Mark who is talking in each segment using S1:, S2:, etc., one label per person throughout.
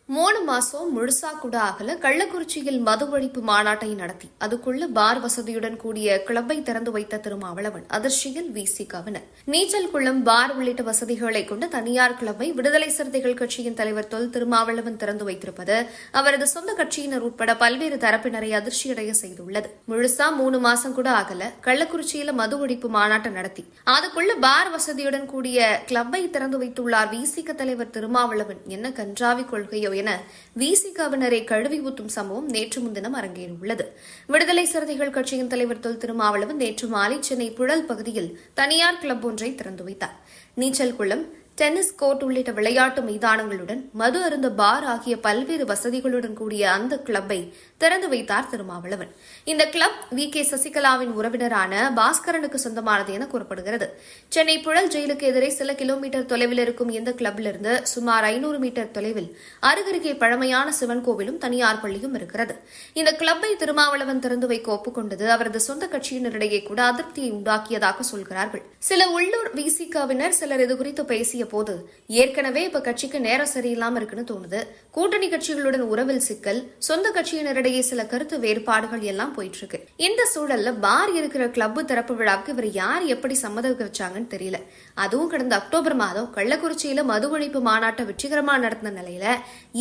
S1: 3 மாசம் முழுசா கூட ஆகல. கள்ளக்குறிச்சியில் மது ஒழிப்பு மாநாட்டை நடத்தி அதுக்குள்ள பார் வசதியுடன் கூடிய கிளப்பை திறந்து வைத்த திருமாவளவன் அதிர்ச்சியில் வீசிக்காவினர். நீச்சல் குளம், பார் உள்ளிட்ட வசதிகளை கொண்ட தனியார் கிளப்பை விடுதலை சிறுத்தைகள் கட்சியின் தலைவர் தொல் திருமாவளவன் திறந்து வைத்திருப்பது அவரது சொந்த கட்சியினர் உட்பட பல்வேறு தரப்பினரை அதிர்ச்சியடைய செய்துள்ளது. முழுசா 3 மாசம் கூட ஆகல. கள்ளக்குறிச்சியில மது ஒழிப்பு மாநாட்டை நடத்தி அதுக்குள்ள பார் வசதியுடன் கூடிய கிளப்பை திறந்து வைத்துள்ளார் விசிக தலைவர் திருமாவளவன். என்ன கன்றாவி கொள்கையோ என விசிகவினரை கழுவி ஊற்றும் சம்பவம் நேற்று முன்தினம் அரங்கேறியுள்ளது. விடுதலை சிறுத்தைகள் கட்சியின் தலைவர் தொல் திருமாவளவன் நேற்று மாலை சென்னை புழல் பகுதியில் தனியார் கிளப் ஒன்றை திறந்து வைத்தார். நீச்சல் குளம், டென்னிஸ் கோர்ட் உள்ளிட்ட விளையாட்டு மைதானங்களுடன் மது அருந்த பார் ஆகிய பல்வேறு வசதிகளுடன் கூடிய அந்த கிளப்பை திறந்து வைத்தார் திருமாவளவன். இந்த கிளப் வி.கே. சசிகலாவின் உறவினரான பாஸ்கரனுக்கு சொந்தமானது என கூறப்படுகிறது. சென்னை புழல் ஜெயிலுக்கு எதிரே சில கிலோமீட்டர் தொலைவில் இருக்கும் இந்த கிளப்பிலிருந்து சுமார் 500 மீட்டர் தொலைவில் அருகருகே பழமையான சிவன் கோவிலும் தனியார் பள்ளியும் இருக்கிறது. இந்த கிளப்பை திருமாவளவன் திறந்து வைக்க ஒப்புக்கொண்டது அவரது சொந்த கட்சியினரிடையே கூட அதிருப்தியை உண்டாக்கியதாக சொல்கிறார்கள். சில உள்ளூர் விசிகவினர் சிலர் இதுகுறித்து பேசிய போது ஏற்கனவே இப்ப கட்சிக்கு நேரம் சரியில்லாம இருக்குன்னு தோணுது. கூட்டணி கட்சிகளுடன் உறவில் சிக்கல், சொந்த கட்சியினரிடையே சில கருத்து வேறுபாடுகள் எல்லாம் போயிட்டு இருக்கு. இந்த சூழல்ல பார் இருக்கிற கிளப் திறப்பு விழாவுக்கு இவர் யார் எப்படி சம்மதிச்சாங்கன்னு தெரியல. அதுவும் கடந்த அக்டோபர் மாதம் கள்ளக்குறிச்சியில மது ஒழிப்பு மாநாட்டை வெற்றிகரமா நடத்தின நிலையில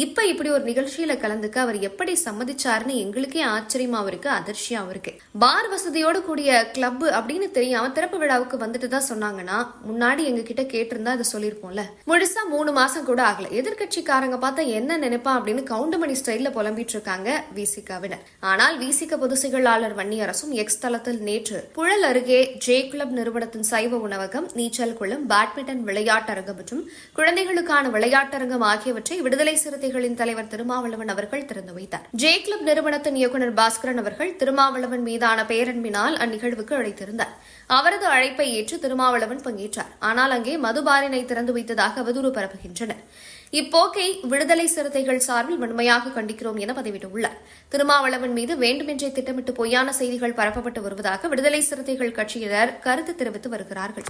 S1: இப்ப இப்படி ஒரு நிகழ்ச்சியில கலந்துக்க அவர் எப்படி சம்மதிச்சாருன்னு எங்களுக்கே ஆச்சரியமாவும் இருக்கு, அதிர்ச்சியாவும் இருக்கு. பார் வசதியோடு கூடிய கிளப் அப்படின்னு தெரியாம திறப்பு விழாவுக்கு வந்துட்டு தான் சொன்னாங்கன்னா முன்னாடி எங்க கிட்ட கேட்டிருந்தா அதை சொல்லி முழுசா 3 மாசம் கூட ஆகல. எதிர்கட்சிக்காரங்க பார்த்தா என்ன நினைப்பா அப்படின்னு கவுண்டமணி ஸ்டைல்ல புலம்பிட்டு இருக்காங்க விசிகவினர். ஆனால் விசிக பொதுச் செயலாளர் வன்னியரசும் எக்ஸ் தளத்தில் நேற்று புழல் அருகே ஜே கிளப் நிறுவனத்தின் சைவ உணவகம், நீச்சல் குளம், பேட்மிண்டன் விளையாட்டரங்கம் மற்றும் குழந்தைகளுக்கான விளையாட்டரங்கம் ஆகியவற்றை விடுதலை சிறுத்தைகளின் தலைவர் திருமாவளவன் அவர்கள் திறந்து வைத்தார். ஜே கிளப் நிறுவனத்தின் இயக்குநர் பாஸ்கரன் அவர்கள் திருமாவளவன் மீதான பேரன்பினால் அந்நிகழ்வுக்கு அழைத்திருந்தார். அவரது அழைப்பை ஏற்று திருமாவளவன் பங்கேற்றார். ஆனால் அங்கே மதுபாரினை திறந்து வைத்ததாக அவதூறு பரப்புகின்றனர். இப்போக்கை விடுதலை சிறுத்தைகள் சார்பில் வன்மையாக கண்டிக்கிறோம் என பதிவிட்டுள்ளார். திருமாவளவன் மீது வேண்டுமென்றே திட்டமிட்டு பொய்யான செய்திகள் பரப்பப்பட்டு வருவதாக விடுதலை சிறுத்தைகள் கட்சியினர் கருத்து தெரிவித்து வருகிறார்கள்.